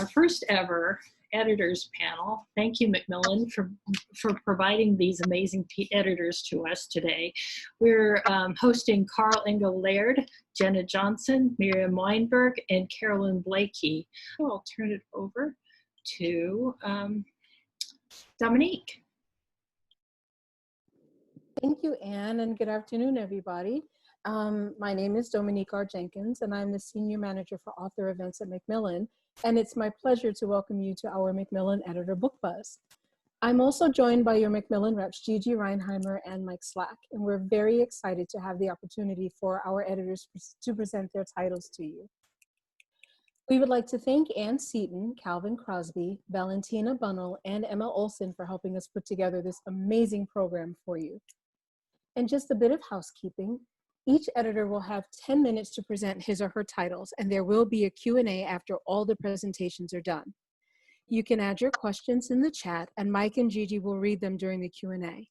our first ever editors panel. Thank you, Macmillan, for providing these amazing editors to us today. We're hosting Engel Laird, Jenna Johnson, Miriam Weinberg, and Carolyn Blakey. So I'll turn it over to Dominique. Thank you, Anne, and good afternoon, everybody. My name is Dominique R. Jenkins, and I'm the Senior Manager for Author Events at Macmillan, and it's my pleasure to welcome you to our Macmillan Editor Book Buzz. I'm also joined by your Macmillan reps, Gigi Reinheimer and Mike Slack, and we're very excited to have the opportunity for our editors to present their titles to you. We would like to thank Ann Seaton, Calvin Crosby, Valentina Bunnell, and Emma Olson for helping us put together this amazing program for you. And just a bit of housekeeping. Each editor will have 10 minutes to present his or her titles, and there will be a Q&A after all the presentations are done. You can add your questions in the chat, and Mike and Gigi will read them during the Q&A.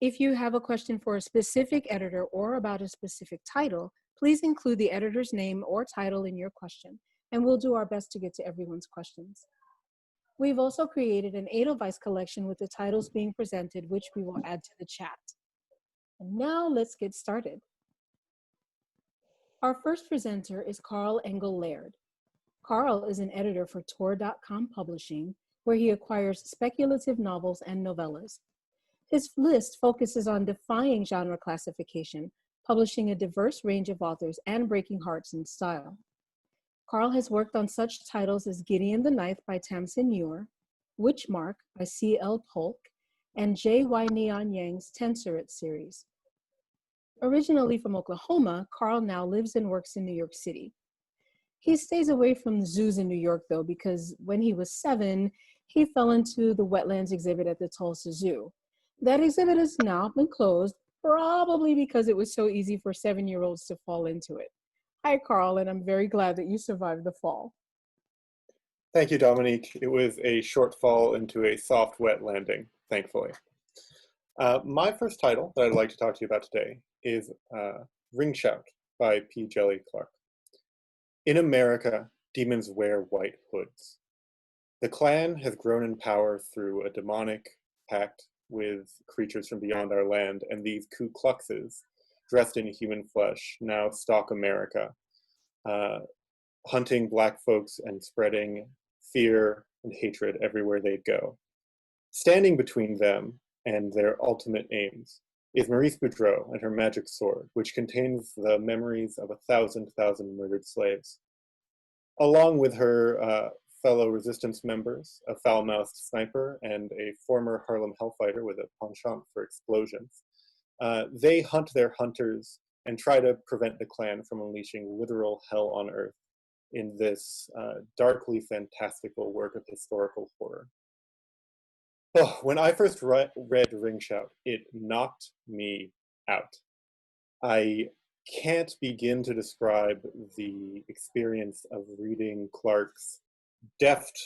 If you have a question for a specific editor or about a specific title, please include the editor's name or title in your question, and we'll do our best to get to everyone's questions. We've also created an Edelweiss collection with the titles being presented, which we will add to the chat. And now let's get started. Our first presenter is Carl Engel Laird. Carl is an editor for Tor.com Publishing, where he acquires speculative novels and novellas. His list focuses on defying genre classification, publishing a diverse range of authors, and breaking hearts in style. Carl has worked on such titles as Gideon the Ninth by Tamsin Muir, Witchmark by C.L. Polk, and J.Y. Neon Yang's Tensorit series. Originally from Oklahoma, Carl now lives and works in New York City. He stays away from zoos in New York, though, because when he was 7, he fell into the wetlands exhibit at the Tulsa Zoo. That exhibit has now been closed, probably because it was so easy for 7-year-olds to fall into it. Hi, Carl, and I'm very glad that you survived the fall. Thank you, Dominique. It was a short fall into a soft, wet landing, thankfully. My first title that I'd like to talk to you about today is Ring Shout by P. Djeli Clark. In America, demons wear white hoods. The Klan has grown in power through a demonic pact with creatures from beyond our land, and these Ku Kluxes, dressed in human flesh, now stalk America, hunting Black folks and spreading fear and hatred everywhere they go. Standing between them and their ultimate aims is Maurice Boudreau and her magic sword, which contains the memories of 1,000 murdered slaves. Along with her fellow resistance members, a foul-mouthed sniper and a former Harlem Hellfighter with a penchant for explosions, they hunt their hunters and try to prevent the Klan from unleashing literal hell on earth in this darkly fantastical work of historical horror. Oh, when I first read Ring Shout, it knocked me out. I can't begin to describe the experience of reading Clark's deft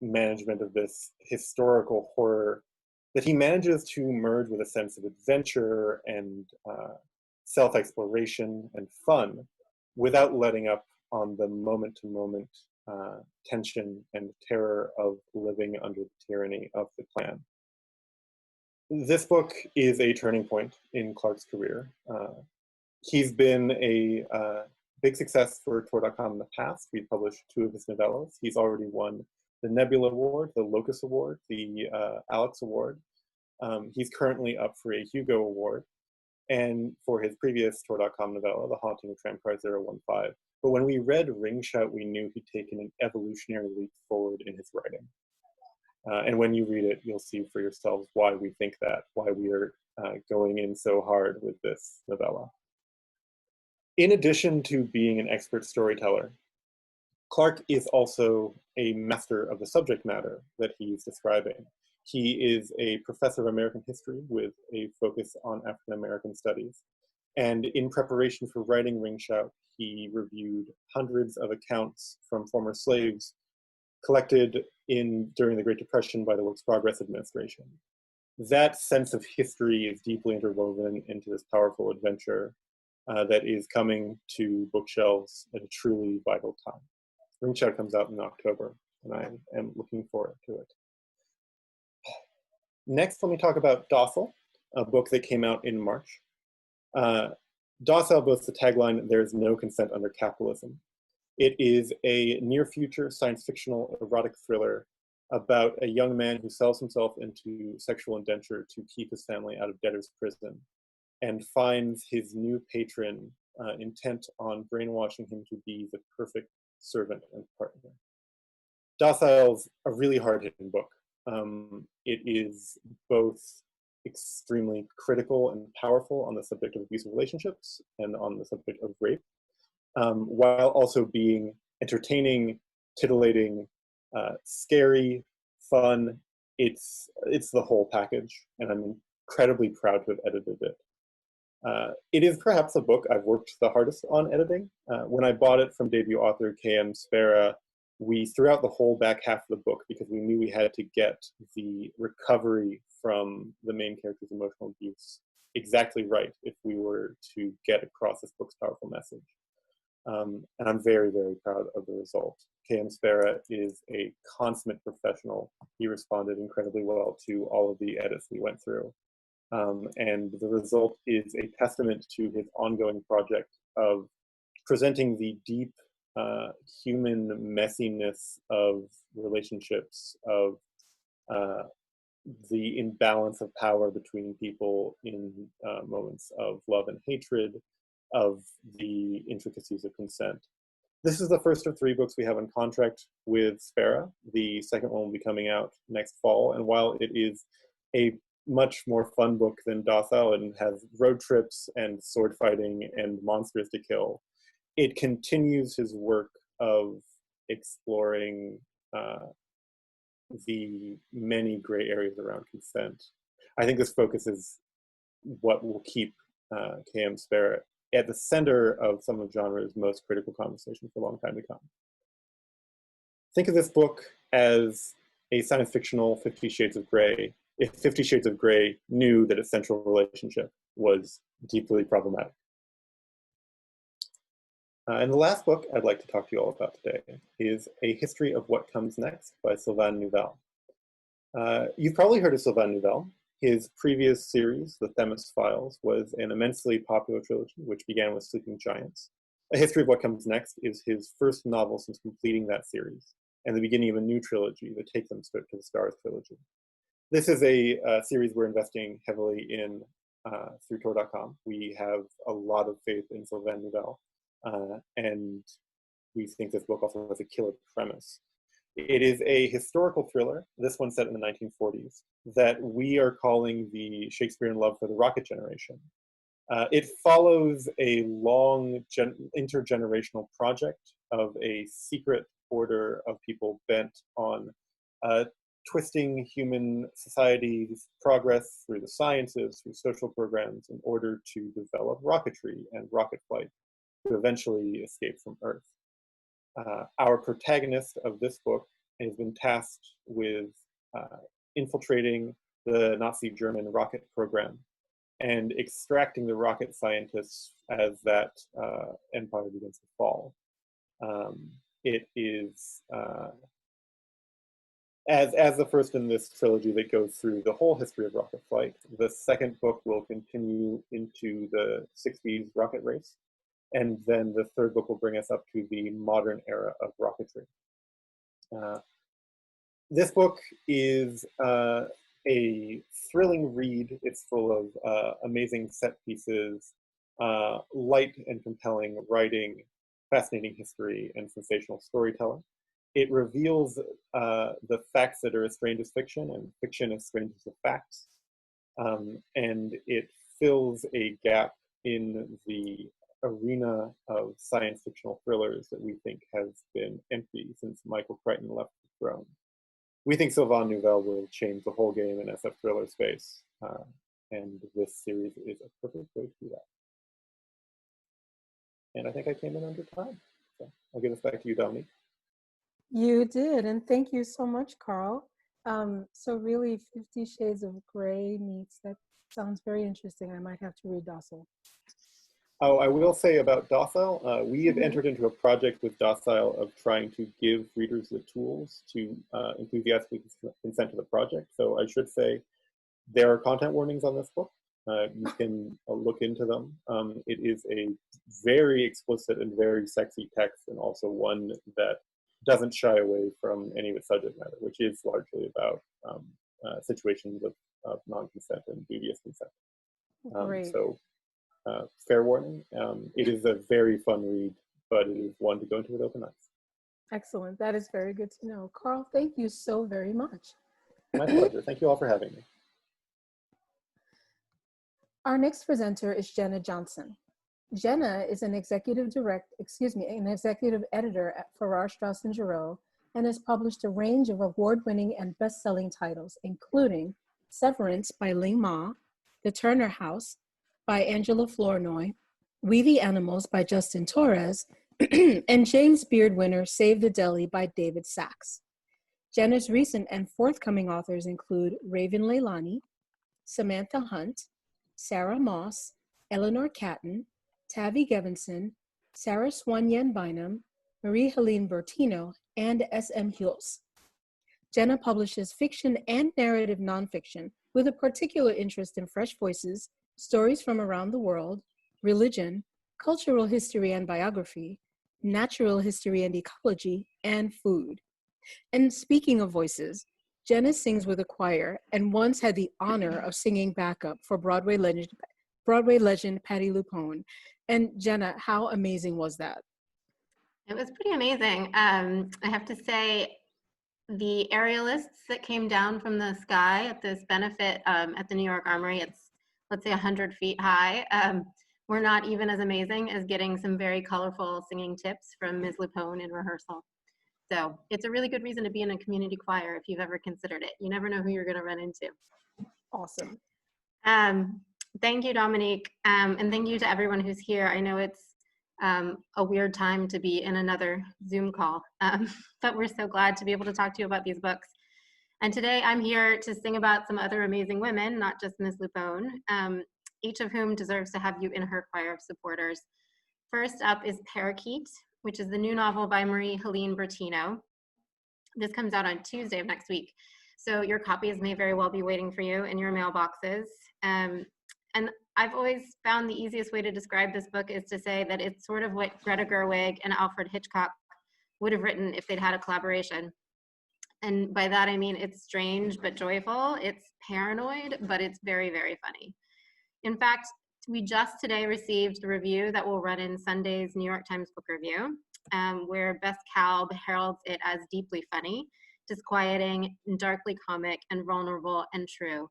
management of this historical horror that he manages to merge with a sense of adventure and self-exploration and fun without letting up on the moment-to-moment tension and terror of living under the tyranny of the Klan. This book is a turning point in Clark's career. He's been a big success for Tor.com in the past. We've published 2 of his novellas. He's already won the Nebula Award, the Locus Award, the Alex Award. He's currently up for a Hugo Award, and for his previous Tor.com novella, The Haunting of Tramcar 015. But when we read Ring Shout, we knew he'd taken an evolutionary leap forward in his writing. And when you read it, you'll see for yourselves why we think that, why we are going in so hard with this novella. In addition to being an expert storyteller, Clark is also a master of the subject matter that he's describing. He is a professor of American history with a focus on African American studies. And in preparation for writing Ring Shout, he reviewed hundreds of accounts from former slaves collected during the Great Depression by the Works Progress Administration. That sense of history is deeply interwoven into this powerful adventure that is coming to bookshelves at a truly vital time. Ring Shout comes out in October, and I am looking forward to it. Next, let me talk about Docile, a book that came out in March. Docile boasts the tagline, "There is no consent under capitalism." It is a near-future science-fictional erotic thriller about a young man who sells himself into sexual indenture to keep his family out of debtor's prison and finds his new patron intent on brainwashing him to be the perfect servant and partner. Docile's a really hard-hitting book. It is both extremely critical and powerful on the subject of abusive relationships and on the subject of rape, while also being entertaining, titillating, scary, fun. It's the whole package, and I'm incredibly proud to have edited it. It is perhaps a book I've worked the hardest on editing. When I bought it from debut author K.M. Spera, we threw out the whole back half of the book because we knew we had to get the recovery from the main character's emotional abuse exactly right if we were to get across this book's powerful message. And I'm very, very proud of the result. K.M. Spera is a consummate professional. He responded incredibly well to all of the edits we went through. And the result is a testament to his ongoing project of presenting the deep human messiness of relationships, of the imbalance of power between people in moments of love and hatred, of the intricacies of consent. This is the first of 3 books we have in contract with Spera. The second one will be coming out next fall, and while it is a much more fun book than Docile and has road trips and sword fighting and monsters to kill, it continues his work of exploring the many gray areas around consent. I think this focus is what will keep K.M. Spera at the center of some of genre's most critical conversation for a long time to come. Think of this book as a science fictional 50 Shades of Grey, if 50 Shades of Grey knew that its central relationship was deeply problematic. And the last book I'd like to talk to you all about today is A History of What Comes Next by Sylvan Nouvelle. You've probably heard of Sylvan Nouvelle. His previous series, The Themis Files, was an immensely popular trilogy, which began with Sleeping Giants. A History of What Comes Next is his first novel since completing that series, and the beginning of a new trilogy, the Take Them to the Stars trilogy. This is a series we're investing heavily in through Tor.com. We have a lot of faith in Sylvan Nouvelle, and we think this book also has a killer premise. It is a historical thriller, this one set in the 1940s, that we are calling the Shakespearean love for the rocket generation. It follows a long intergenerational project of a secret order of people bent on twisting human society's progress through the sciences, through social programs, in order to develop rocketry and rocket flight to eventually escape from Earth. Our protagonist of this book has been tasked with infiltrating the Nazi German rocket program and extracting the rocket scientists as that empire begins to fall. It is, as the first in this trilogy that goes through the whole history of rocket flight, the second book will continue into the 60s rocket race. And then the third book will bring us up to the modern era of rocketry. This book is a thrilling read. It's full of amazing set pieces, light and compelling writing, fascinating history, and sensational storytelling. It reveals the facts that are as strange as fiction and fiction as strange as the facts. And it fills a gap in the arena of science fictional thrillers that we think has been empty since Michael Crichton left the throne. We think Sylvan Nouvelle will change the whole game in SF thriller space, and this series is a perfect way to do that. And I think I came in under time, so I'll give this back to you, Dominique. You did, and thank you so much, Carl. So really, 50 Shades of Grey meets, that sounds very interesting. I might have to read Docile. Oh, I will say about Docile, we have entered into a project with Docile of trying to give readers the tools to enthusiastically consent to the project. So I should say there are content warnings on this book. You can look into them. It is a very explicit and very sexy text, and also one that doesn't shy away from any of its subject matter, which is largely about situations of non-consent and dubious consent. Great. So fair warning, it is a very fun read, but it is one to go into with open eyes. Excellent. That is very good to know. Carl, thank you so very much. My pleasure. Thank you all for having me. Our next presenter is Jenna Johnson. Jenna is an executive editor at Farrar, Straus & Giroux, and has published a range of award-winning and best-selling titles, including Severance by Ling Ma, The Turner House by Angela Flournoy, We the Animals by Justin Torres, and James Beard winner Save the Deli by David Sachs. Jenna's recent and forthcoming authors include Raven Leilani, Samantha Hunt, Sarah Moss, Eleanor Catton, Tavi Gevinson, Sarah Swan-Yen Bynum, Marie-Helene Bertino, and S.M. Hulse. Jenna publishes fiction and narrative nonfiction with a particular interest in fresh voices, stories from around the world, religion, cultural history and biography, natural history and ecology, and food. And speaking of voices, Jenna sings with a choir and once had the honor of singing backup for Broadway legend Patti LuPone. And Jenna, how amazing was that? It was pretty amazing. I have to say, the aerialists that came down from the sky at this benefit at the New York Armory, it's, let's say, 100 feet high, were not even as amazing as getting some very colorful singing tips from Ms. LuPone in rehearsal. So it's a really good reason to be in a community choir if you've ever considered it. You never know who you're going to run into. Awesome. Thank you, Dominique, and thank you to everyone who's here. I know it's a weird time to be in another Zoom call, but we're so glad to be able to talk to you about these books. And today I'm here to sing about some other amazing women, not just Ms. LuPone, each of whom deserves to have you in her choir of supporters. First up is Parakeet, which is the new novel by Marie-Helene Bertino. This comes out on Tuesday of next week, so your copies may very well be waiting for you in your mailboxes. And I've always found the easiest way to describe this book is to say that it's sort of what Greta Gerwig and Alfred Hitchcock would have written if they'd had a collaboration. And by that I mean it's strange but joyful, it's paranoid, but it's very, very funny. In fact, we just today received the review that will run in Sunday's New York Times Book Review, where Beth Kalb heralds it as deeply funny, disquieting, darkly comic, and vulnerable and true.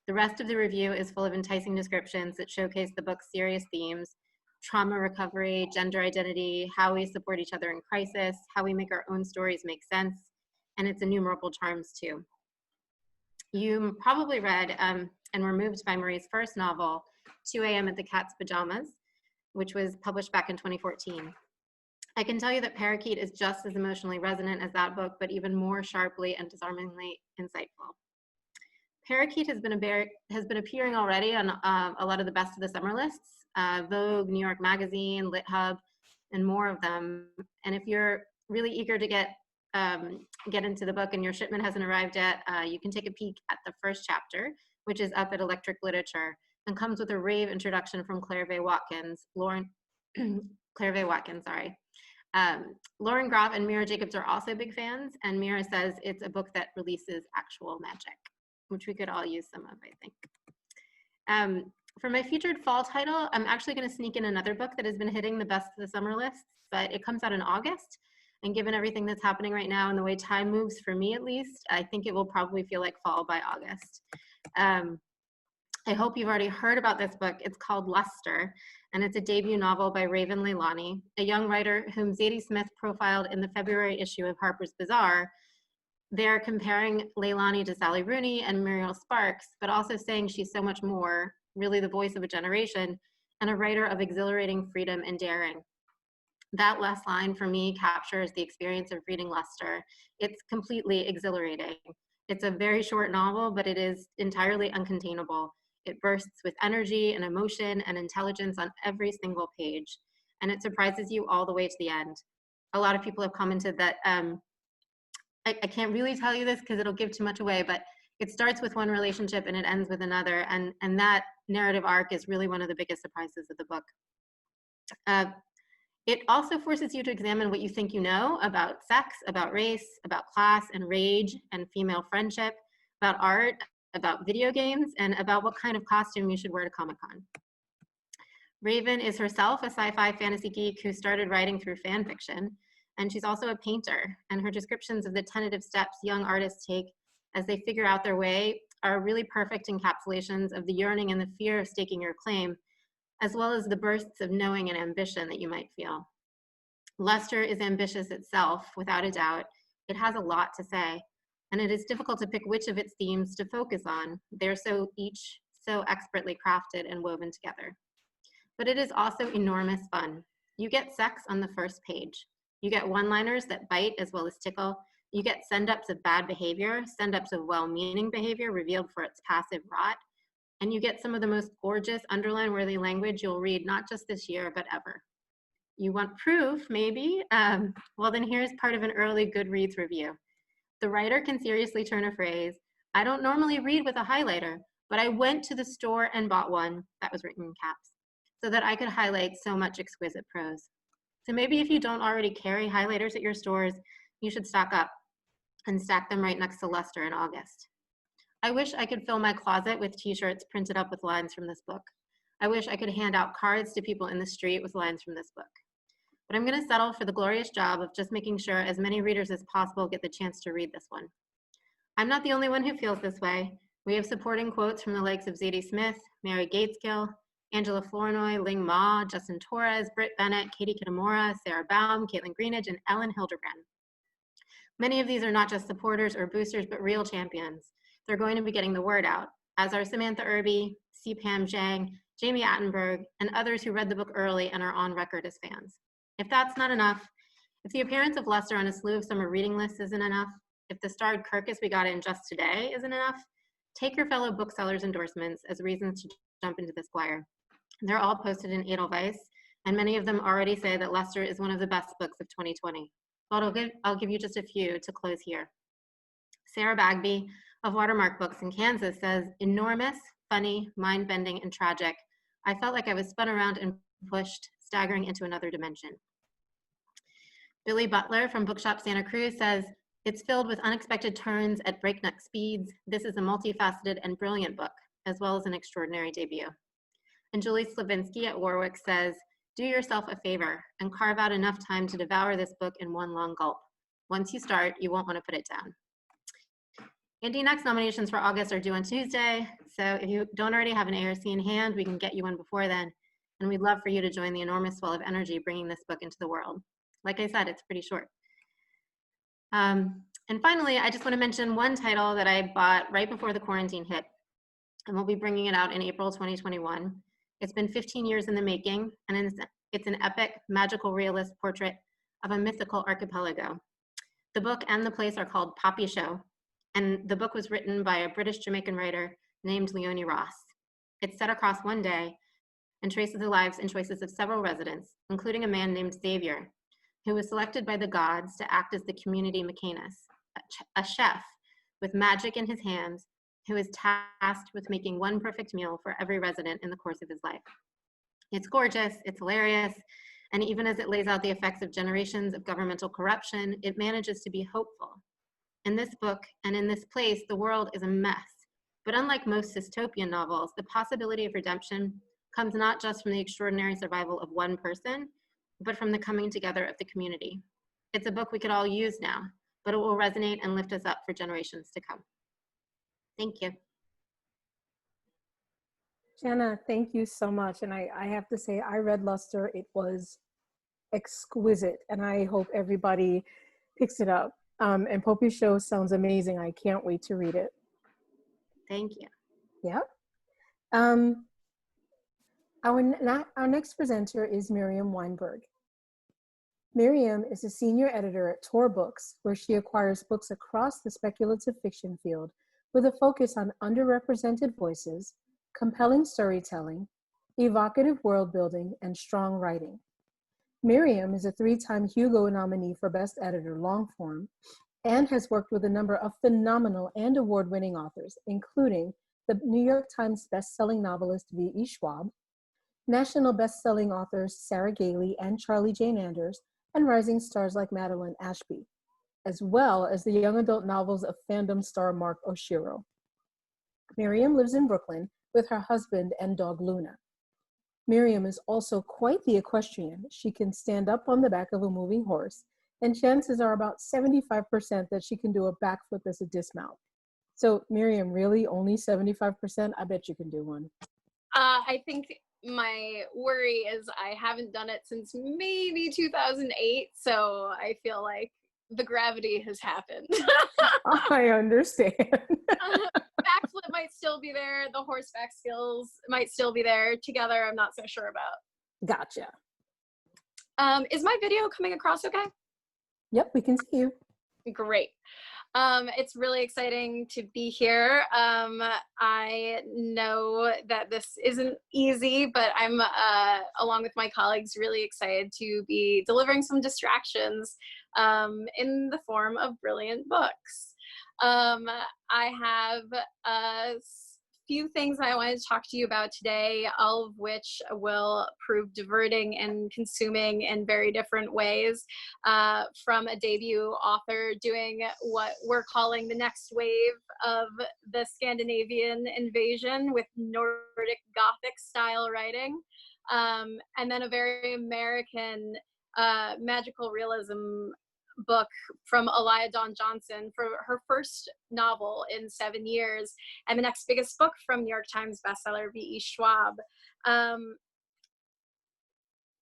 The rest of the review is full of enticing descriptions that showcase the book's serious themes: trauma recovery, gender identity, how we support each other in crisis, how we make our own stories make sense, and its innumerable charms too. You probably read and were moved by Marie's first novel, 2 a.m. at the Cat's Pajamas, which was published back in 2014. I can tell you that Parakeet is just as emotionally resonant as that book, but even more sharply and disarmingly insightful. Parakeet has been appearing already on a lot of the best of the summer lists, Vogue, New York Magazine, LitHub, and more of them. And if you're really eager to get into the book and your shipment hasn't arrived yet, you can take a peek at the first chapter, which is up at Electric Literature, and comes with a rave introduction from Claire V. Watkins. Lauren Groff and Mira Jacobs are also big fans, and Mira says it's a book that releases actual magic, which we could all use some of, I think. For my featured fall title, I'm actually going to sneak in another book that has been hitting the best of the summer lists, but it comes out in August. And given everything that's happening right now and the way time moves, for me at least, I think it will probably feel like fall by August. I hope you've already heard about this book. It's called Luster, and it's a debut novel by Raven Leilani, a young writer whom Zadie Smith profiled in the February issue of Harper's Bazaar. They're comparing Leilani to Sally Rooney and Muriel Sparks, but also saying she's so much more, really the voice of a generation, and a writer of exhilarating freedom and daring. That last line for me captures the experience of reading Luster. It's completely exhilarating. It's a very short novel, but it is entirely uncontainable. It bursts with energy and emotion and intelligence on every single page, and it surprises you all the way to the end. A lot of people have commented that I can't really tell you this because it'll give too much away, but it starts with one relationship and it ends with another, and that narrative arc is really one of the biggest surprises of the book. It also forces you to examine what you think you know about sex, about race, about class and rage and female friendship, about art, about video games, and about what kind of costume you should wear to Comic-Con. Raven is herself a sci-fi fantasy geek who started writing through fan fiction, and she's also a painter, and her descriptions of the tentative steps young artists take as they figure out their way are really perfect encapsulations of the yearning and the fear of staking your claim, as well as the bursts of knowing and ambition that you might feel. Lester is ambitious itself, without a doubt. It has a lot to say, and it is difficult to pick which of its themes to focus on. They're each so expertly crafted and woven together. But it is also enormous fun. You get sex on the first page. You get one-liners that bite as well as tickle. You get send-ups of bad behavior, send-ups of well-meaning behavior revealed for its passive rot, and you get some of the most gorgeous underline-worthy language you'll read not just this year, but ever. You want proof, maybe? Well, then here's part of an early Goodreads review. The writer can seriously turn a phrase, "I don't normally read with a highlighter, but I went to the store and bought one," that was written in caps, "so that I could highlight so much exquisite prose." So maybe if you don't already carry highlighters at your stores, you should stock up and stack them right next to Lester in August. I wish I could fill my closet with t-shirts printed up with lines from this book. I wish I could hand out cards to people in the street with lines from this book. But I'm going to settle for the glorious job of just making sure as many readers as possible get the chance to read this one. I'm not the only one who feels this way. We have supporting quotes from the likes of Zadie Smith, Mary Gateskill, Angela Flournoy, Ling Ma, Justin Torres, Britt Bennett, Katie Kitamura, Sarah Baum, Caitlin Greenidge, and Ellen Hildebrand. Many of these are not just supporters or boosters, but real champions. They're going to be getting the word out, as are Samantha Irby, C. Pam Zhang, Jamie Attenberg, and others who read the book early and are on record as fans. If that's not enough, if the appearance of Lester on a slew of summer reading lists isn't enough, if the starred Kirkus we got in just today isn't enough, take your fellow booksellers' endorsements as reasons to jump into the Squire. They're all posted in Edelweiss, and many of them already say that Lester is one of the best books of 2020. But I'll give you just a few to close here. Sarah Bagby of Watermark Books in Kansas says, "Enormous, funny, mind-bending, and tragic. I felt like I was spun around and pushed, staggering into another dimension." Billy Butler from Bookshop Santa Cruz says, "It's filled with unexpected turns at breakneck speeds. This is a multifaceted and brilliant book, as well as an extraordinary debut." And Julie Slavinsky at Warwick says, "Do yourself a favor and carve out enough time to devour this book in one long gulp. Once you start, you won't want to put it down." Indie Next nominations for August are due on Tuesday, so if you don't already have an ARC in hand, we can get you one before then, and we'd love for you to join the enormous swell of energy bringing this book into the world. Like I said, it's pretty short. And finally, I just want to mention one title that I bought right before the quarantine hit, and we'll be bringing it out in April 2021. It's been 15 years in the making, and it's an epic, magical realist portrait of a mythical archipelago. The book and the place are called Poppy Show, and the book was written by a British Jamaican writer named Leonie Ross. It's set across one day and traces the lives and choices of several residents, including a man named Xavier, who was selected by the gods to act as the community Mcconaughey, a chef with magic in his hands, who is tasked with making one perfect meal for every resident in the course of his life. It's gorgeous, it's hilarious, and even as it lays out the effects of generations of governmental corruption, it manages to be hopeful. In this book and in this place, the world is a mess. But unlike most dystopian novels, the possibility of redemption comes not just from the extraordinary survival of one person, but from the coming together of the community. It's a book we could all use now, but it will resonate and lift us up for generations to come. Thank you. Jenna, thank you so much. And I have to say, I read Luster. It was exquisite, and I hope everybody picks it up. And Poppy Show sounds amazing. I can't wait to read it. Thank you. Yeah. Our next presenter is Miriam Weinberg. Miriam is a senior editor at Tor Books, where she acquires books across the speculative fiction field with a focus on underrepresented voices, compelling storytelling, evocative world building, and strong writing. Miriam is a 3-time Hugo nominee for Best Editor Long Form and has worked with a number of phenomenal and award-winning authors, including the New York Times best-selling novelist V.E. Schwab, national best-selling authors Sarah Gailey and Charlie Jane Anders, and rising stars like Madeline Ashby, as well as the young adult novels of fandom star Mark Oshiro. Miriam lives in Brooklyn with her husband and dog Luna. Miriam is also quite the equestrian. She can stand up on the back of a moving horse, and chances are about 75% that she can do a backflip as a dismount. So Miriam, really only 75%? I bet you can do one. I think my worry is I haven't done it since maybe 2008, so I feel like the gravity has happened. I understand. Backflip might still be there. The horseback skills might still be there. Together, I'm not so sure about. Gotcha. Is my video coming across okay? Yep, we can see you. Great. It's really exciting to be here. I know that this isn't easy, but I'm, along with my colleagues, really excited to be delivering some distractions in the form of brilliant books. I have a few things I wanted to talk to you about today, all of which will prove diverting and consuming in very different ways, from a debut author doing what we're calling the next wave of the Scandinavian invasion with Nordic Gothic style writing, and then a very American magical realism book from Elia Johnson for her first novel in 7 years, and the next biggest book from New York Times bestseller V.E. Schwab.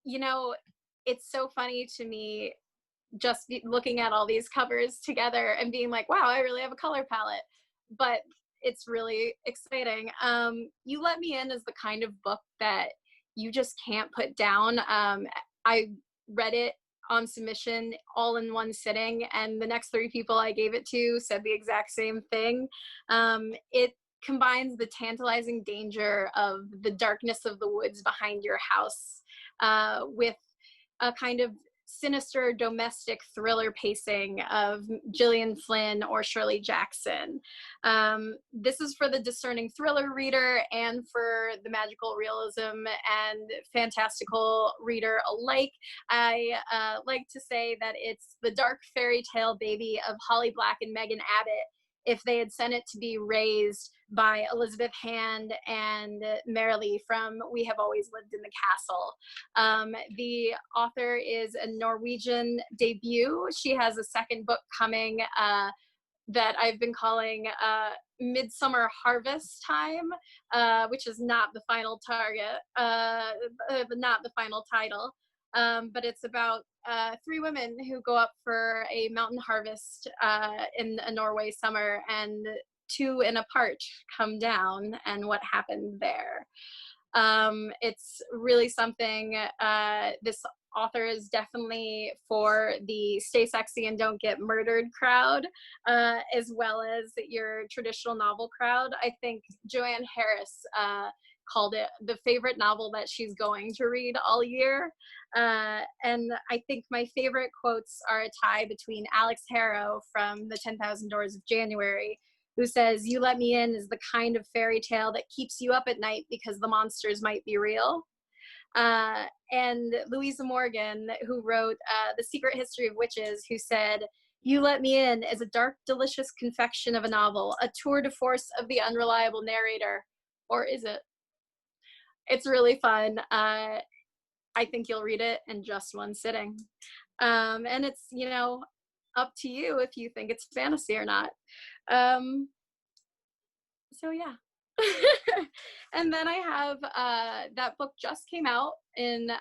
You know, it's so funny to me just looking at all these covers together and being like, wow, I really have a color palette, but it's really exciting. You Let Me In is the kind of book that you just can't put down. I read it on submission all in one sitting, and the next 3 people I gave it to said the exact same thing. It combines the tantalizing danger of the darkness of the woods behind your house with a kind of sinister domestic thriller pacing of Gillian Flynn or Shirley Jackson. This is for the discerning thriller reader and for the magical realism and fantastical reader alike. I like to say that it's the dark fairy tale baby of Holly Black and Megan Abbott if they had sent it to be raised by Elizabeth Hand and Marilee from We Have Always Lived in the Castle. The author is a Norwegian debut. She has a second book coming that I've been calling Midsummer Harvest Time, which is not the final target, not the final title. But it's about 3 women who go up for a mountain harvest in a Norway summer, and 2 in a parch come down and what happened there. It's really something. This author is definitely for the stay sexy and don't get murdered crowd, as well as your traditional novel crowd. I think Joanne Harris called it the favorite novel that she's going to read all year. And I think my favorite quotes are a tie between Alex Harrow from The 10,000 Doors of January, who says, "You Let Me In is the kind of fairy tale that keeps you up at night because the monsters might be real." And Louisa Morgan, who wrote The Secret History of Witches, who said, "You Let Me In is a dark, delicious confection of a novel, a tour de force of the unreliable narrator." Or is it? It's really fun. I think you'll read it in just one sitting. And it's, you know, up to you if you think it's fantasy or not. So yeah. And then I have that book just came out in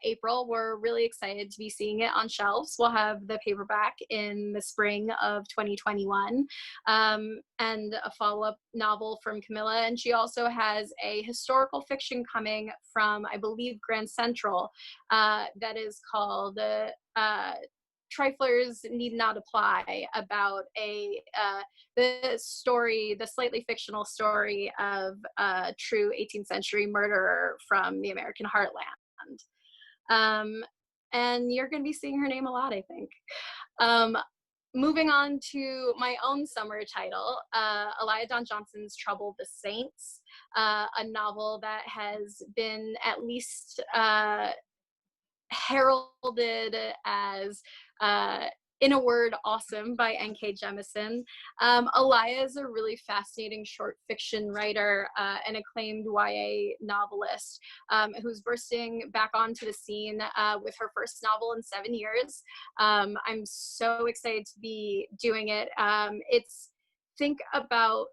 April. We're really excited to be seeing it on shelves. We'll have the paperback in the spring of 2021, and a follow-up novel from Camilla. And she also has a historical fiction coming from, I believe, Grand Central, that is called triflers need not apply about the slightly fictional story of a true 18th century murderer from the American heartland. And you're going to be seeing her name a lot, I think. Moving on to my own summer title, Elia Dawn Johnson's Trouble the Saints, a novel that has been at least heralded as, in a word, awesome by N.K. Jemisin. Elia is a really fascinating short fiction writer, an acclaimed YA novelist, who's bursting back onto the scene with her first novel in 7 years. I'm so excited to be doing it. Think about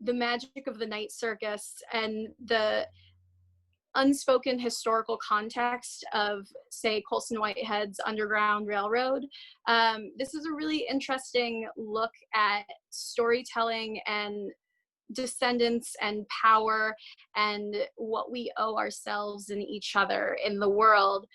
the magic of the night circus and the unspoken historical context of, say, Colson Whitehead's Underground Railroad. This is a really interesting look at storytelling and descendants and power and what we owe ourselves and each other in the world,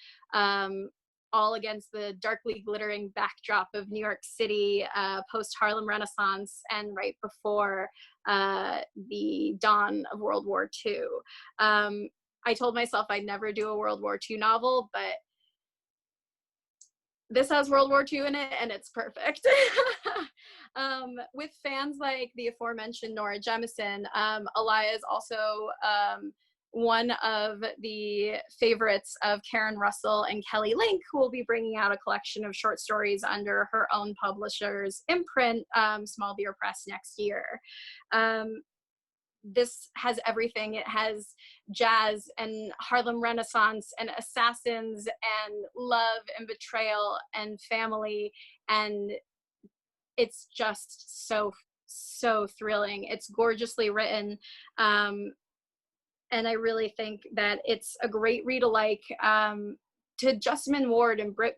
all against the darkly glittering backdrop of New York City, post-Harlem Renaissance, and right before the dawn of World War II. I told myself I'd never do a World War II novel, but this has World War II in it, and it's perfect. With fans like the aforementioned Nora Jemisin, Elia is also one of the favorites of Karen Russell and Kelly Link, who will be bringing out a collection of short stories under her own publisher's imprint, Small Beer Press, next year. This has everything. It has jazz and Harlem Renaissance and assassins and love and betrayal and family, and it's just so thrilling. It's gorgeously written, and I really think that it's a great read alike to Jessamine Ward and Britt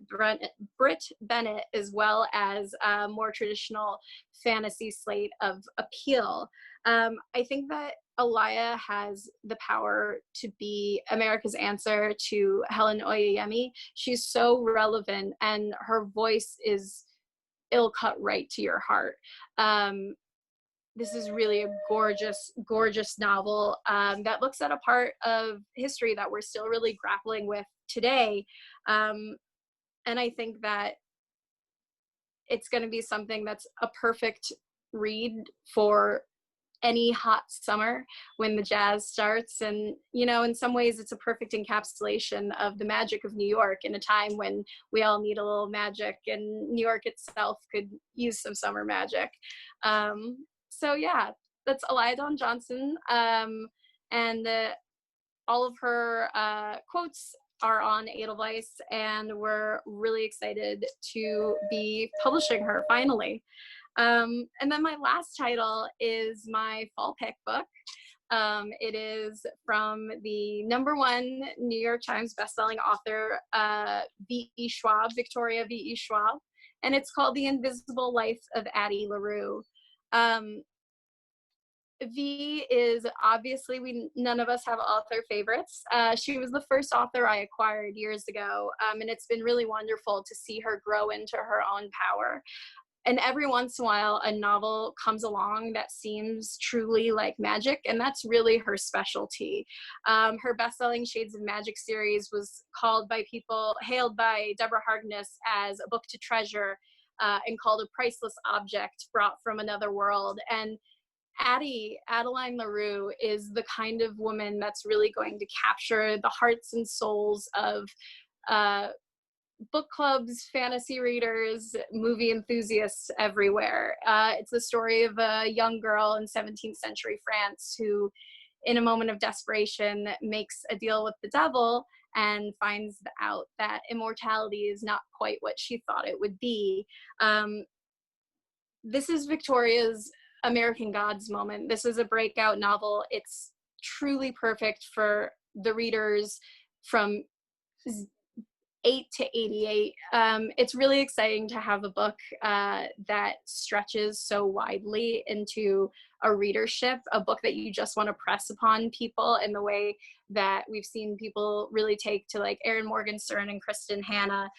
Bennett, as well as a more traditional fantasy slate of appeal. I think that Elia has the power to be America's answer to Helen Oyeyemi. She's so relevant, and her voice is cut right to your heart. This is really a gorgeous novel that looks at a part of history that we're still really grappling with today. And I think that it's going to be something that's a perfect read for any hot summer when the jazz starts. And, you know, in some ways it's a perfect encapsulation of the magic of New York in a time when we all need a little magic, and New York itself could use some summer magic. So yeah, that's Elia Dawn Johnson. And all of her quotes are on Edelweiss, and we're really excited to be publishing her finally. And then my last title is my fall pick book. It is from the #1 New York Times bestselling author, V.E. Schwab, Victoria V.E. Schwab, and it's called The Invisible Life of Addie Larue. V is obviously, none of us have author favorites. She was the first author I acquired years ago, and it's been really wonderful to see her grow into her own power. And every once in a while, a novel comes along that seems truly like magic, and that's really her specialty. Her best-selling Shades of Magic series was hailed by Deborah Harkness as a book to treasure, and called a priceless object brought from another world. And Adeline Larue is the kind of woman that's really going to capture the hearts and souls of book clubs, fantasy readers, movie enthusiasts everywhere. It's the story of a young girl in 17th century France who, in a moment of desperation, makes a deal with the devil and finds out that immortality is not quite what she thought it would be. This is Victoria's American Gods moment. This is a breakout novel. It's truly perfect for the readers from 8 to 88. It's really exciting to have a book that stretches so widely into a readership, a book that you just want to press upon people in the way that we've seen people really take to, like, Erin Morgenstern and Kristen Hanna.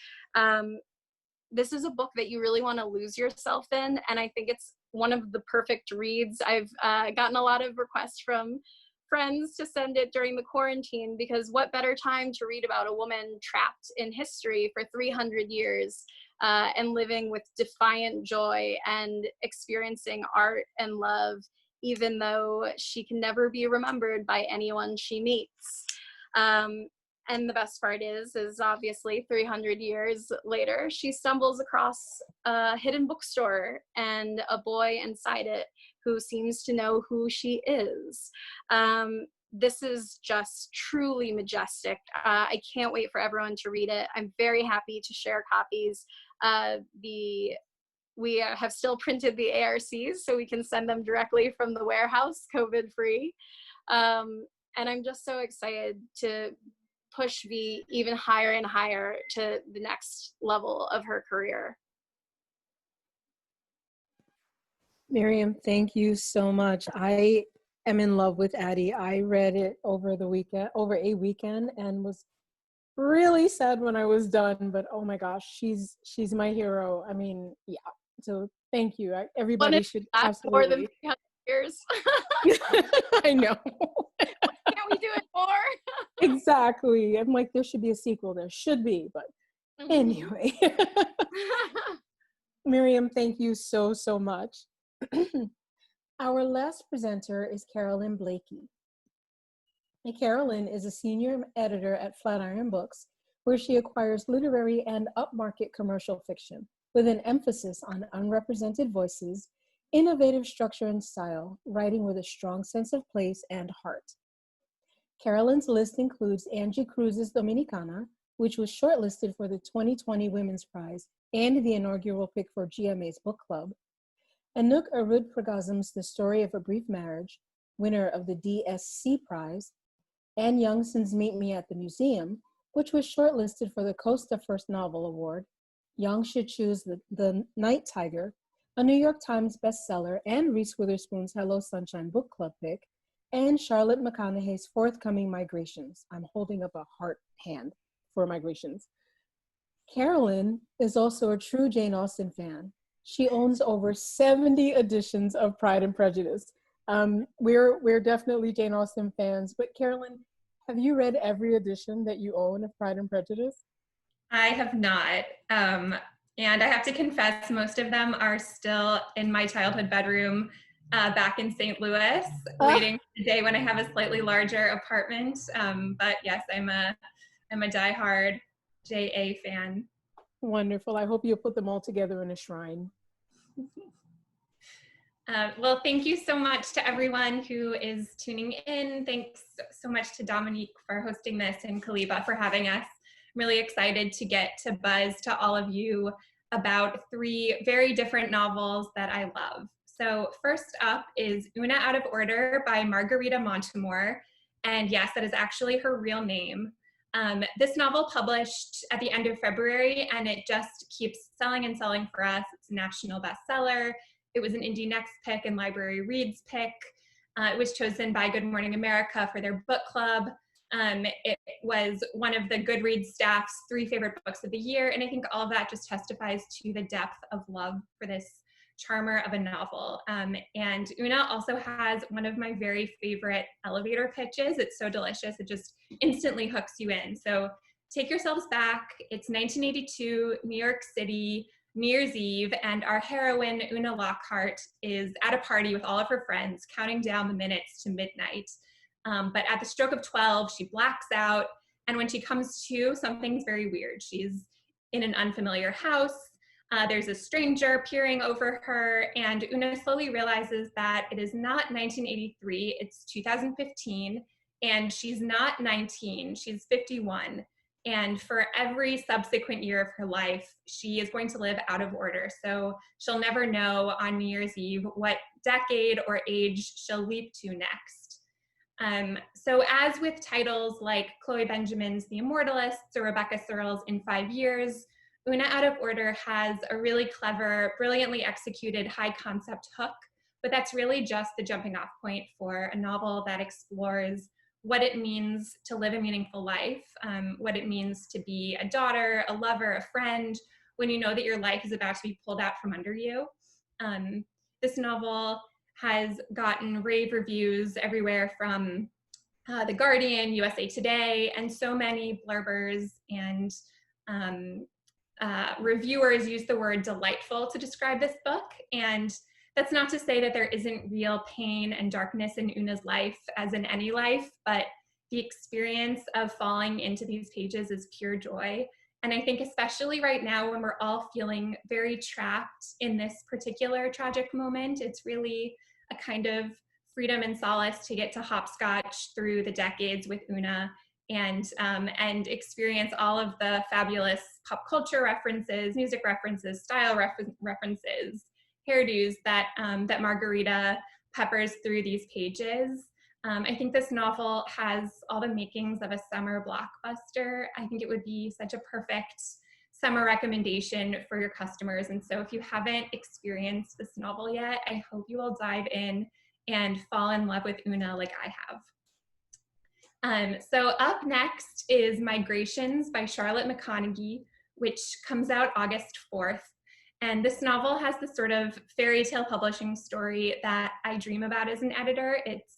this is a book that you really want to lose yourself in, and I think it's one of the perfect reads. I've gotten a lot of requests from friends to send it during the quarantine, because what better time to read about a woman trapped in history for 300 years and living with defiant joy and experiencing art and love, even though she can never be remembered by anyone she meets. And the best part is obviously 300 years later, she stumbles across a hidden bookstore and a boy inside it who seems to know who she is. This is just truly majestic. I can't wait for everyone to read it. I'm very happy to share copies. We have still printed the ARCs, so we can send them directly from the warehouse, COVID-free. And I'm just so excited to push V even higher and higher to the next level of her career. Miriam, thank you so much. I am in love with Addie. I read it over a weekend, and was really sad when I was done, but oh my gosh, she's my hero. I mean, yeah. So thank you. Everybody should absolutely. More than 300 years. I know. Can't we do it more? Exactly. I'm like, there should be a sequel. There should be, but anyway. Miriam, thank you so much. Our last presenter is Carolyn Blakey. Carolyn is a senior editor at Flatiron Books, where she acquires literary and upmarket commercial fiction, with an emphasis on unrepresented voices, innovative structure and style, writing with a strong sense of place and heart. Carolyn's list includes Angie Cruz's Dominicana, which was shortlisted for the 2020 Women's Prize and the inaugural pick for GMA's book club, Anouk Arud-Pragazm's The Story of a Brief Marriage, winner of the DSC Prize, Anne Youngson's Meet Me at the Museum, which was shortlisted for the Costa First Novel Award. Young Should Choose the Night Tiger, a New York Times bestseller, and Reese Witherspoon's Hello Sunshine Book Club pick, and Charlotte Mcconaughey's forthcoming Migrations. I'm holding up a heart hand for Migrations. Carolyn is also a true Jane Austen fan. She owns over 70 editions of Pride and Prejudice. We're definitely Jane Austen fans, but Carolyn, have you read every edition that you own of Pride and Prejudice? I have not. And I have to confess, most of them are still in my childhood bedroom back in St. Louis, waiting for the day when I have a slightly larger apartment. But yes, I'm a diehard JA fan. Wonderful. I hope you'll put them all together in a shrine. Well, thank you so much to everyone who is tuning in. Thanks so much to Dominique for hosting this and Kaliba for having us. I'm really excited to get to buzz to all of you about 3 very different novels that I love. So first up is Una Out of Order by Margarita Montemore. And yes, that is actually her real name. This novel published at the end of February, and it just keeps selling and selling for us. It's a national bestseller. It was an Indie Next pick and Library Reads pick. It was chosen by Good Morning America for their book club. It was one of the Goodreads staff's 3 favorite books of the year, and I think all of that just testifies to the depth of love for this charmer of a novel. And Una also has one of my very favorite elevator pitches. It's so delicious, it just instantly hooks you in. So take yourselves back. It's 1982, New York City, New Year's Eve, and our heroine, Una Lockhart, is at a party with all of her friends, counting down the minutes to midnight. But at the stroke of 12, she blacks out, and when she comes to, something's very weird. She's in an unfamiliar house. There's a stranger peering over her, and Una slowly realizes that it is not 1983, it's 2015, and she's not 19, she's 51. And for every subsequent year of her life, she is going to live out of order. So she'll never know on New Year's Eve what decade or age she'll leap to next. So as with titles like Chloe Benjamin's The Immortalists or Rebecca Searle's In 5 Years, Una Out of Order has a really clever, brilliantly executed high concept hook, but that's really just the jumping off point for a novel that explores what it means to live a meaningful life, what it means to be a daughter, a lover, a friend, when you know that your life is about to be pulled out from under you. This novel has gotten rave reviews everywhere from The Guardian, USA Today, and so many blurbers and reviewers use the word delightful to describe this book. And that's not to say that there isn't real pain and darkness in Una's life, as in any life, but the experience of falling into these pages is pure joy. And I think especially right now when we're all feeling very trapped in this particular tragic moment, it's really a kind of freedom and solace to get to hopscotch through the decades with Una and experience all of the fabulous pop culture references, music references, style references, hairdos that Margarita peppers through these pages. I think this novel has all the makings of a summer blockbuster. I think it would be such a perfect summer recommendation for your customers. And so if you haven't experienced this novel yet, I hope you will dive in and fall in love with Una like I have. So up next is Migrations by Charlotte Mcconaughey, which comes out August 4th. And this novel has the sort of fairy tale publishing story that I dream about as an editor. It's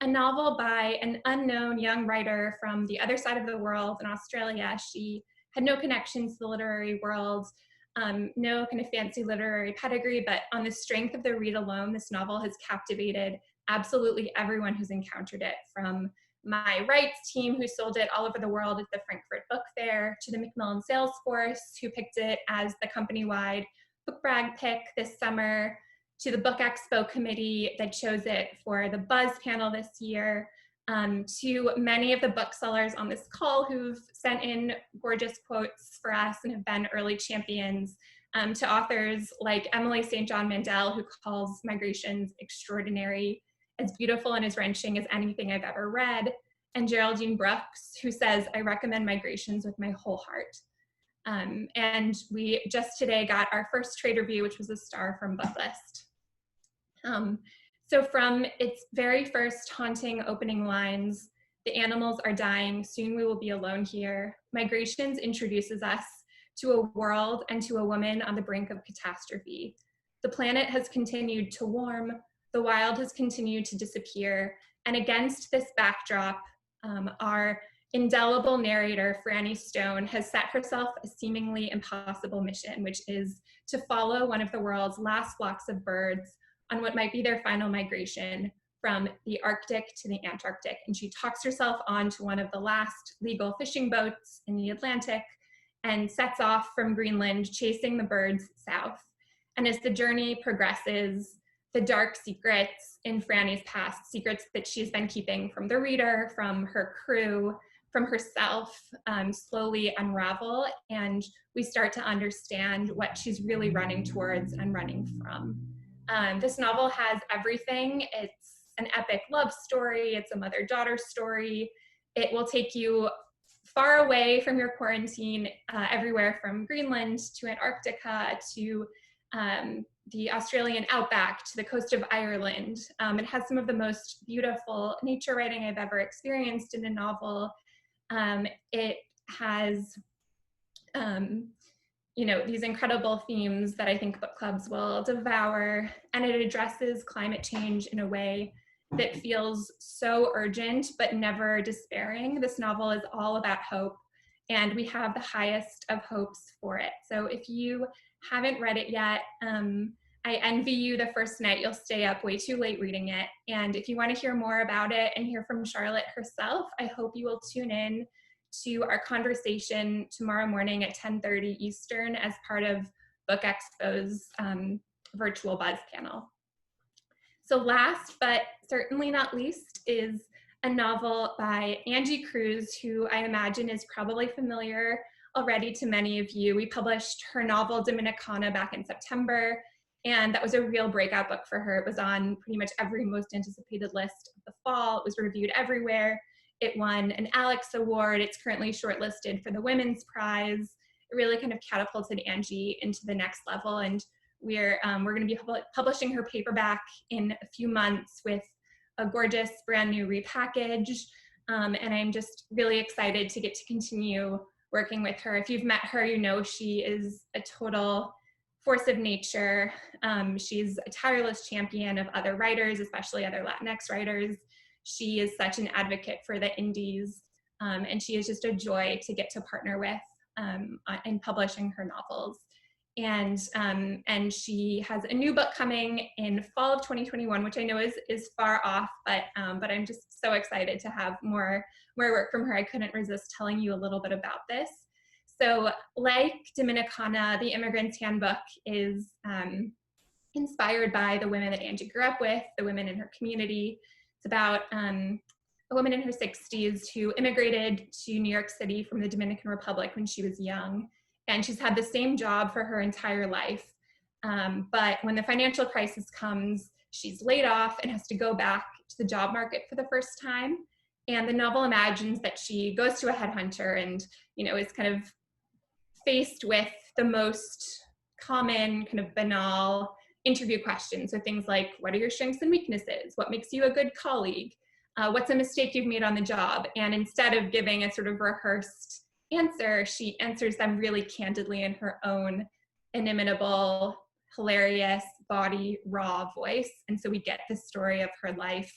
a novel by an unknown young writer from the other side of the world in Australia. She had no connection to the literary world, no kind of fancy literary pedigree, but on the strength of the read alone, this novel has captivated absolutely everyone who's encountered it, from my rights team who sold it all over the world at the Frankfurt Book Fair, to the Macmillan sales force who picked it as the company-wide book brag pick this summer, to the Book Expo committee that chose it for the Buzz panel this year, to many of the booksellers on this call who've sent in gorgeous quotes for us and have been early champions, to authors like Emily St. John Mandel, who calls Migrations extraordinary, as beautiful and as wrenching as anything I've ever read, and Geraldine Brooks, who says, I recommend Migrations with my whole heart. And we just today got our first trade review, which was a star from Booklist. So from its very first haunting opening lines, the animals are dying, soon we will be alone here, Migrations introduces us to a world and to a woman on the brink of catastrophe. The planet has continued to warm, the wild has continued to disappear, and against this backdrop, our indelible narrator, Franny Stone, has set herself a seemingly impossible mission, which is to follow one of the world's last flocks of birds on what might be their final migration from the Arctic to the Antarctic. And she talks herself onto one of the last legal fishing boats in the Atlantic and sets off from Greenland, chasing the birds south. And as the journey progresses, the dark secrets in Franny's past, secrets that she's been keeping from the reader, from her crew, from herself, slowly unravel, and we start to understand what she's really running towards and running from. This novel has everything. It's an epic love story. It's a mother-daughter story. It will take you far away from your quarantine, everywhere from Greenland to Antarctica to the Australian outback to the coast of Ireland. It has some of the most beautiful nature writing I've ever experienced in a novel. It has these incredible themes that I think book clubs will devour, and it addresses climate change in a way that feels so urgent but never despairing. This novel is all about hope, and we have the highest of hopes for it. So if you haven't read it yet, I envy you the first night you'll stay up way too late reading it. And if you want to hear more about it and hear from Charlotte herself, I hope you will tune in to our conversation tomorrow morning at 10:30 Eastern as part of Book Expo's virtual Buzz panel. So last but certainly not least is a novel by Angie Cruz, who I imagine is probably familiar already to many of you. We published her novel Dominicana back in September, and that was a real breakout book for her. It was on pretty much every most anticipated list of the fall. It was reviewed everywhere. It won an Alex Award. It's currently shortlisted for the Women's Prize. It really kind of catapulted Angie into the next level, and we're going to be publishing her paperback in a few months with a gorgeous brand new repackage, and I'm just really excited to get to continue working with her. If you've met her, you know she is a total force of nature. She's a tireless champion of other writers, especially other Latinx writers. She is such an advocate for the indies, and she is just a joy to get to partner with in publishing her novels. And she has a new book coming in fall of 2021, which I know is far off, but I'm just so excited to have more work from her. I couldn't resist telling you a little bit about this. So like Dominicana, the Immigrants Handbook is inspired by the women that Angie grew up with, the women in her community. It's about a woman in her 60s who immigrated to New York City from the Dominican Republic when she was young. And she's had the same job for her entire life. But when the financial crisis comes, she's laid off and has to go back to the job market for the first time. And the novel imagines that she goes to a headhunter and, is kind of faced with the most common kind of banal interview questions. So things like, what are your strengths and weaknesses? What makes you a good colleague? What's a mistake you've made on the job? And instead of giving a sort of rehearsed answer, she answers them really candidly in her own inimitable, hilarious, body, raw voice. And so we get the story of her life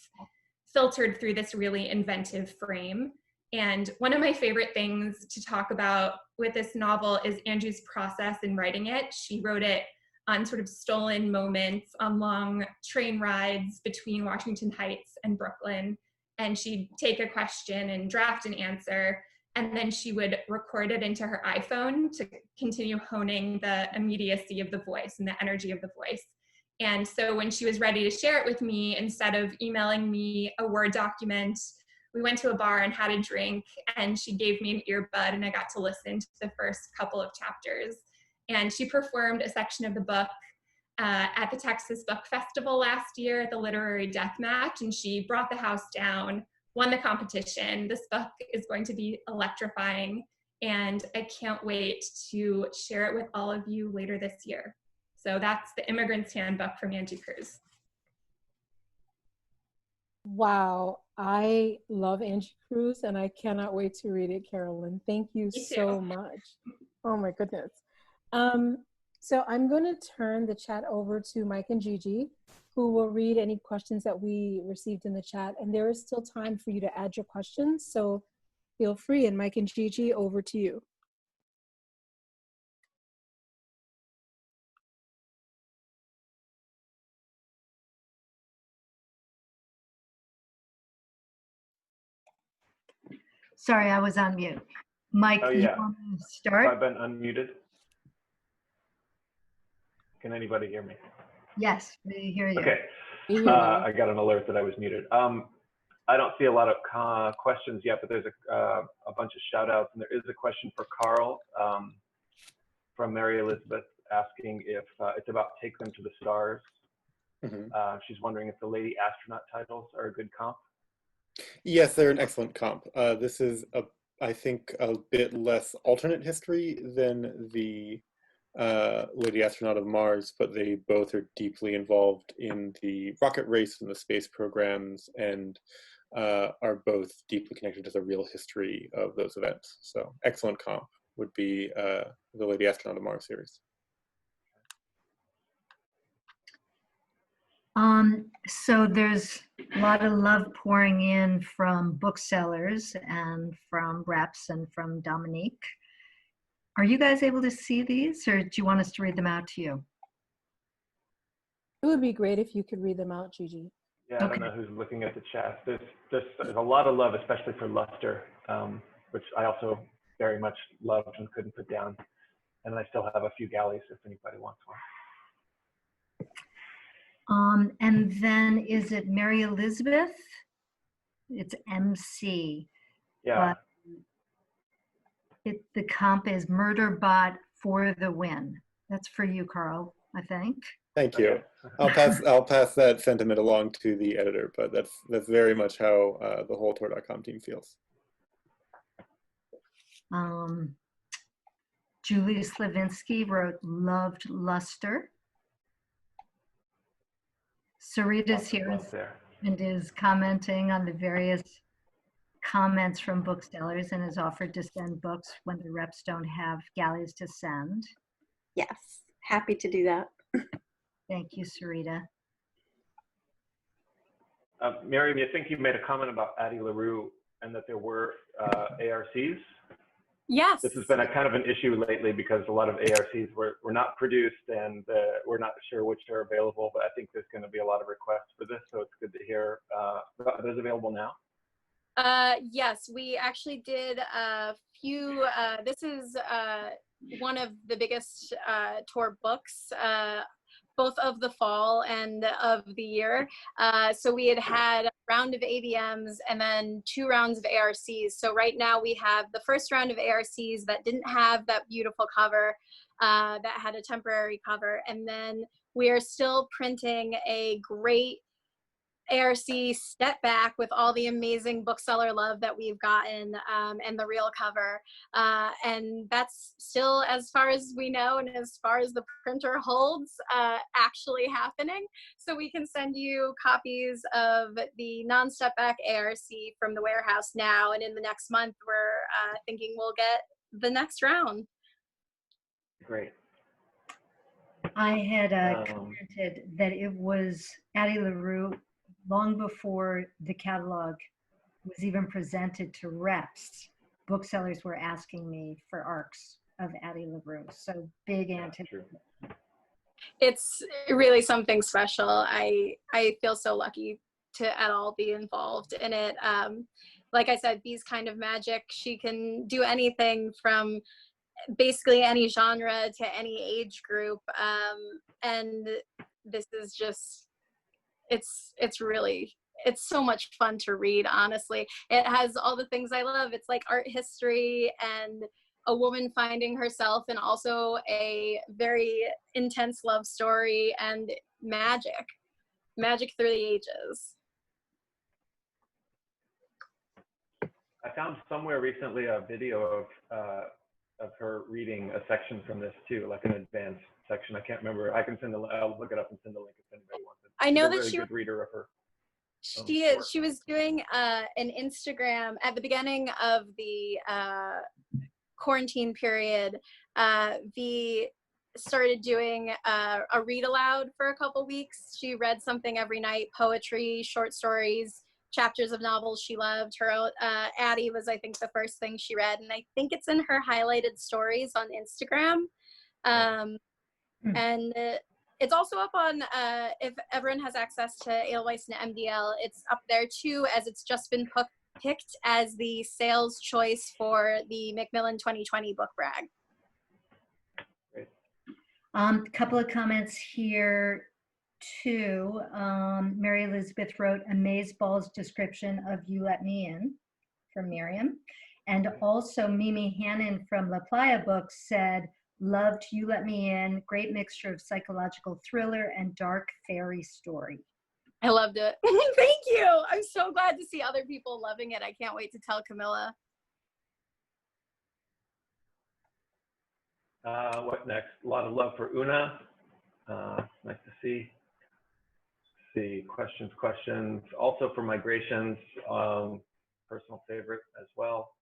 filtered through this really inventive frame. And one of my favorite things to talk about with this novel is Angie's process in writing it. She wrote it on sort of stolen moments, on long train rides between Washington Heights and Brooklyn. And she'd take a question and draft an answer, and then she would record it into her iPhone to continue honing the immediacy of the voice and the energy of the voice. And so when she was ready to share it with me, instead of emailing me a Word document, we went to a bar and had a drink, and she gave me an earbud, and I got to listen to the first couple of chapters. And she performed a section of the book at the Texas Book Festival last year at the Literary Death Match, and she brought the house down, won the competition. This book is going to be electrifying, and I can't wait to share it with all of you later this year. So that's The Immigrants Handbook from Angie Cruz. Wow, I love Angie Cruz, and I cannot wait to read it, Carolyn. Thank you so much. Oh my goodness. So I'm going to turn the chat over to Mike and Gigi, who will read any questions that we received in the chat. And there is still time for you to add your questions, so feel free. And Mike and Gigi, over to you. Sorry, I was on mute. Mike, Oh, you yeah. want to start? I've been unmuted. Can anybody hear me? Yes, we hear you. Okay. I got an alert that I was muted. I don't see a lot of questions yet, but there's a bunch of shout outs, and there is a question for Carl from Mary Elizabeth asking if it's about Take Them to the Stars. She's wondering if the lady astronaut titles are a good comp. Yes, they're an excellent comp. This is, I think, a bit less alternate history than the Lady Astronaut of Mars, but they both are deeply involved in the rocket race and the space programs, and are both deeply connected to the real history of those events. So excellent comp would be the Lady Astronaut of Mars series. So there's a lot of love pouring in from booksellers and from reps and from Dominique. Are you guys able to see these, or do you want us to read them out to you? It would be great if you could read them out, Gigi. Yeah, I don't know who's looking at the chat. There's a lot of love, especially for Luster, which I also very much loved and couldn't put down. And I still have a few galleys if anybody wants one. And then is it Mary Elizabeth? It's MC. Yeah. The comp is Murderbot for the Win. That's for you, Carl, I think. Thank you. I'll pass that sentiment along to the editor, but that's very much how the whole Tor.com team feels. Julie Slavinsky wrote Loved Luster. Sarita's here and is commenting on the various comments from booksellers and has offered to send books when the reps don't have galleys to send. Yes, happy to do that. Thank you, Sarita. Miriam, I think you made a comment about Addie Larue and that there were ARCs. Yes. This has been a kind of an issue lately because a lot of ARCs were not produced and we're not sure which are available, but I think there's going to be a lot of requests for this, so it's good to hear. Are those available now? Yes, we actually did a few. This is one of the biggest tour books, both of the fall and of the year. So we had a round of AVMs and then 2 rounds of ARCs. So right now we have the first round of ARCs that didn't have that beautiful cover, that had a temporary cover. And then we are still printing a great ARC step back with all the amazing bookseller love that we've gotten, and the real cover. And that's still, as far as we know and as far as the printer holds, actually happening. So we can send you copies of the non-step back ARC from the warehouse now. And in the next month, we're thinking we'll get the next round. Great. I had commented that it was Addie Larue long before the catalog was even presented to reps. Booksellers were asking me for ARCs of Addie Larue. So big anticipation. It's really something special. I feel so lucky to at all be involved in it. Like I said, Bee's Kind of Magic, she can do anything from basically any genre to any age group. And this is just, it's so much fun to read, honestly. It has all the things I love. It's like art history and a woman finding herself, and also a very intense love story and magic through the ages. I found somewhere recently a video of her reading a section from this too, like an advanced section. I can't remember. I can send I'll look it up and send the link if anybody wants it. I know that she's a very good reader of her. She was doing an Instagram at the beginning of the quarantine period. V started doing a read aloud for a couple weeks. She read something every night: poetry, short stories, chapters of novels she loved. Her Addie was, I think, the first thing she read, and I think it's in her highlighted stories on Instagram. And it's also up on, if everyone has access to Edelweiss and MDL, it's up there too, as it's just been picked as the sales choice for the Macmillan 2020 book brag. Couple of comments here too. Mary Elizabeth wrote Amazeball's description of You Let Me In from Miriam. And also Mimi Hannon from La Playa Books said, loved You Let Me In, great mixture of psychological thriller and dark fairy story. I loved it. Thank you. I'm so glad to see other people loving it. I can't wait to tell Camilla. What next? A lot of love for Una. Nice to see. Questions. Also for migrations, personal favorite as well.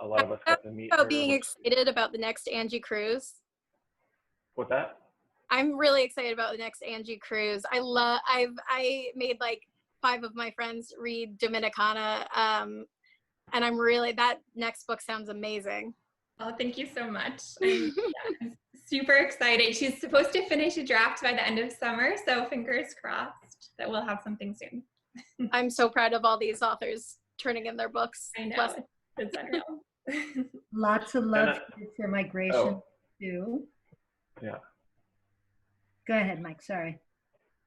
A lot of us got to meet her. Being excited about the next Angie Cruz. What's that? I'm really excited about the next Angie Cruz. I made like 5 of my friends read Dominicana, and I'm really, that next book sounds amazing. Oh, thank you so much. I'm super excited. She's supposed to finish a draft by the end of summer, so fingers crossed that we'll have something soon. I'm so proud of all these authors turning in their books. I know. It's unreal. Lots of love for migration too. Yeah. Go ahead, Mike. Sorry.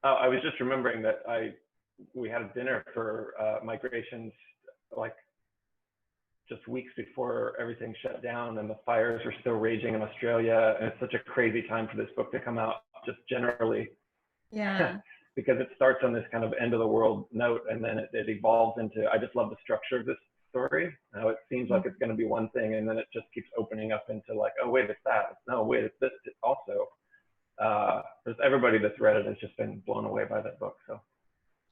Oh, I was just remembering that we had a dinner for migrations, like just weeks before everything shut down, and the fires are still raging in Australia, and it's such a crazy time for this book to come out, just generally. Yeah. Because it starts on this kind of end of the world note, and then it evolves into, I just love the structure of this story. Now it seems like it's going to be one thing, and then it just keeps opening up into like, oh wait, it's that. No, wait, it's this also. There's everybody that's read it has just been blown away by that book. So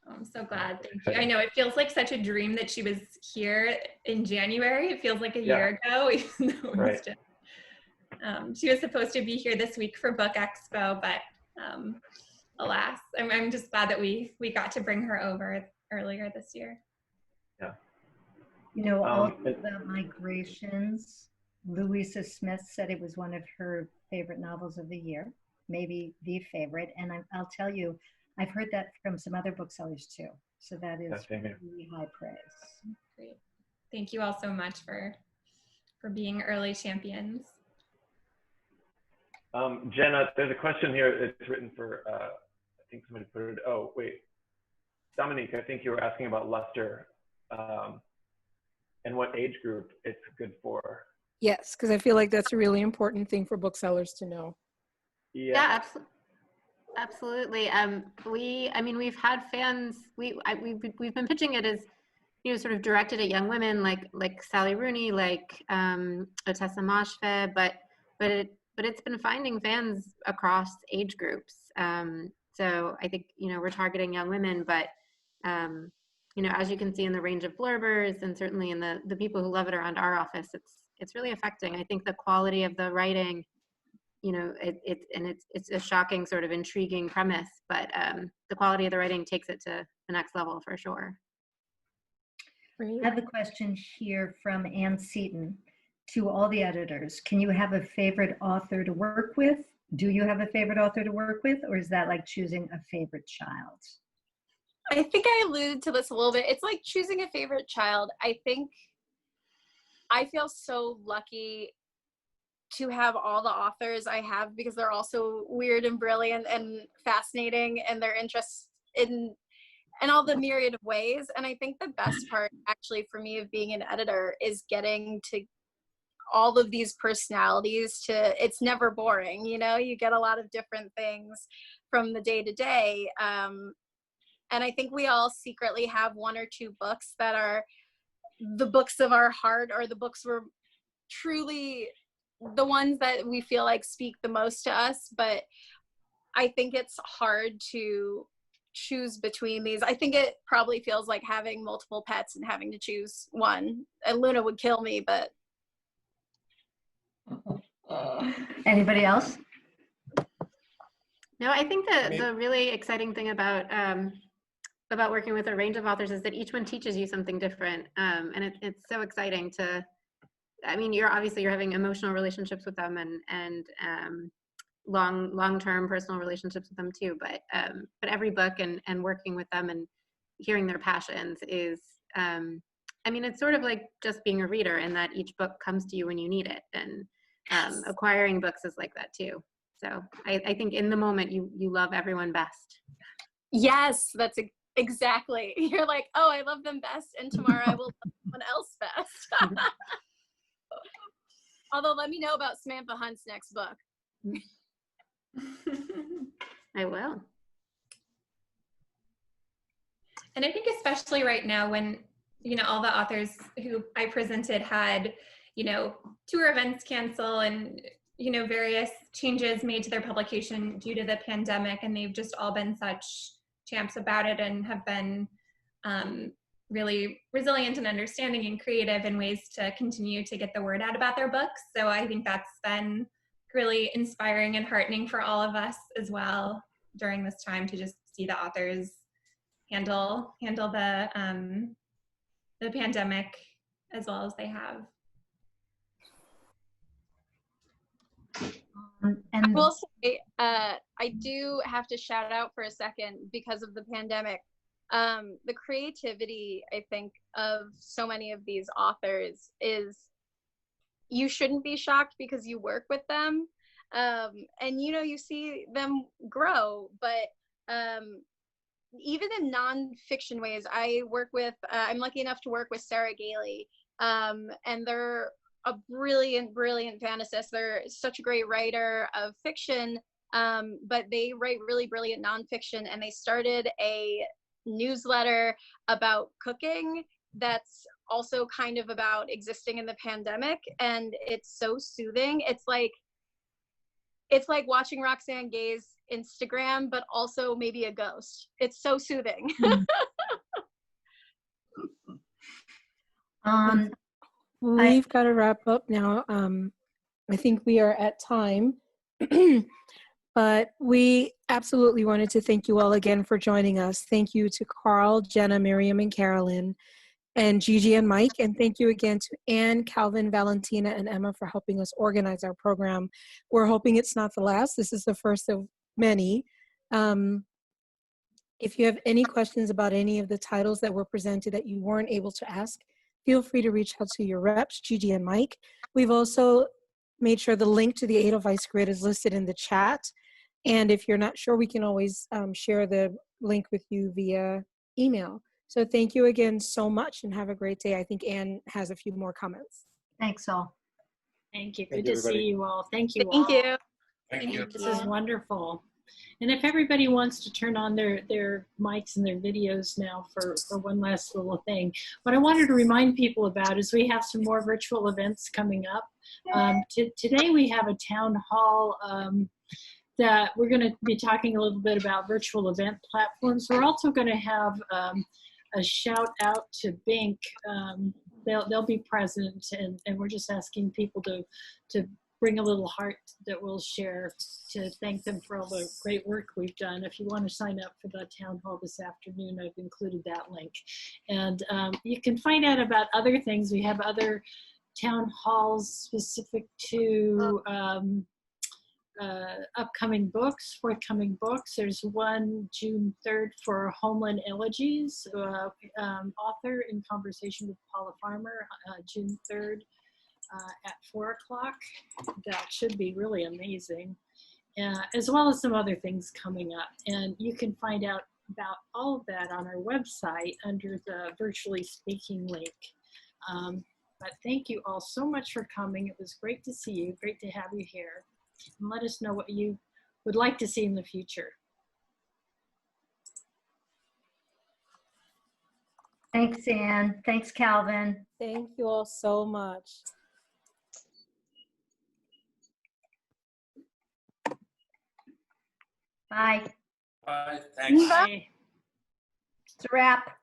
I'm so glad. Thank you. I know it feels like such a dream that she was here in January. It feels like a year ago, even though it was just, she was supposed to be here this week for Book Expo, but alas, I'm just glad that we got to bring her over earlier this year. Yeah. You know, all the migrations, Louisa Smith said it was one of her favorite novels of the year, maybe the favorite. And I'll tell you, I've heard that from some other booksellers too. So that is really high praise. Great. Thank you all so much for being early champions. Jenna, there's a question here. It's written for, I think somebody put it, oh, wait. Dominique, I think you were asking about luster and what age group it's good for. Yes, because I feel like that's a really important thing for booksellers to know. Yeah, absolutely. We've had fans. We've been pitching it as, you know, sort of directed at young women, like Sally Rooney, like Otessa Moshfegh, but it's been finding fans across age groups. So I think, you know, we're targeting young women, but you know, as you can see in the range of blurbers and certainly in the people who love it around our office, it's really affecting. I think the quality of the writing, you know, it's a shocking sort of intriguing premise, but the quality of the writing takes it to the next level for sure. I have a question here from Ann Seaton to all the editors. Can you have a favorite author to work with? Do you have a favorite author to work with, or is that like choosing a favorite child? I think I alluded to this a little bit. It's like choosing a favorite child. I think I feel so lucky to have all the authors I have because they're all so weird and brilliant and fascinating, and their interests in all the myriad of ways. And I think the best part actually for me of being an editor is getting to all of these personalities to, it's never boring, you know, you get a lot of different things from the day to day. And I think we all secretly have one or two books that are the books of our heart, or the books we're truly the ones that we feel like speak the most to us. But I think it's hard to choose between these. I think it probably feels like having multiple pets and having to choose one. And Luna would kill me, but. Anybody else? No, I think the really exciting thing about working with a range of authors is that each one teaches you something different. And it's so exciting to, I mean, you're having emotional relationships with them and long-term personal relationships with them too. But every book and working with them and hearing their passions is, I mean, it's sort of like just being a reader, in that each book comes to you when you need it. And acquiring books is like that too. So I think in the moment you love everyone best. Yes, that's exactly. You're like, oh, I love them best, and tomorrow I will love someone else best. Although, let me know about Samantha Hunt's next book. I will. And I think especially right now when, you know, all the authors who I presented had, you know, tour events cancel and, you know, various changes made to their publication due to the pandemic, and they've just all been such champs about it and have been really resilient and understanding and creative in ways to continue to get the word out about their books. So I think that's been really inspiring and heartening for all of us as well during this time, to just see the authors handle the pandemic as well as they have. I will say, I do have to shout out for a second, because of the pandemic, the creativity, I think, of so many of these authors is, you shouldn't be shocked because you work with them, and you know, you see them grow. But even in nonfiction ways, I work with, I'm lucky enough to work with Sarah Gailey, and they're a brilliant fantasist. They're such a great writer of fiction, but they write really brilliant nonfiction, and they started a newsletter about cooking that's also kind of about existing in the pandemic, and it's so soothing. It's like watching Roxane Gay's Instagram, but also maybe a ghost. It's so soothing. We've got to wrap up now. I think we are at time. But we absolutely wanted to thank you all again for joining us. Thank you to Carl, Jenna, Miriam, and Carolyn, and Gigi and Mike. And thank you again to Anne, Calvin, Valentina, and Emma for helping us organize our program. We're hoping it's not the last. This is the first of many. If you have any questions about any of the titles that were presented that you weren't able to ask, feel free to reach out to your reps, Gigi and Mike. We've also made sure the link to the Edelweiss grid is listed in the chat. And if you're not sure, we can always share the link with you via email. So thank you again so much and have a great day. I think Anne has a few more comments. Thanks all. Thank you. Thank Good you, to see everybody. you all. Thank you Thank all. you. Thank you. This is wonderful. And if everybody wants to turn on their mics and their videos now for one last little thing, what I wanted to remind people about is we have some more virtual events coming up. Today we have a town hall that we're going to be talking a little bit about virtual event platforms. We're also going to have a shout out to Bink. They'll be present, and we're just asking people to bring a little heart that we'll share to thank them for all the great work we've done. If you want to sign up for the town hall this afternoon, I've included that link. And you can find out about other things. We have other town halls specific to upcoming books, forthcoming books. There's one June 3rd for Homeland Elegies, author in conversation with Paula Farmer, June 3rd at 4 o'clock. That should be really amazing, as well as some other things coming up. And you can find out about all of that on our website under the Virtually Speaking link. But thank you all so much for coming. It was great to see you, great to have you here. And let us know what you would like to see in the future. Thanks, Anne. Thanks, Calvin. Thank you all so much. Bye. Bye. Thanks. Bye. It's a wrap.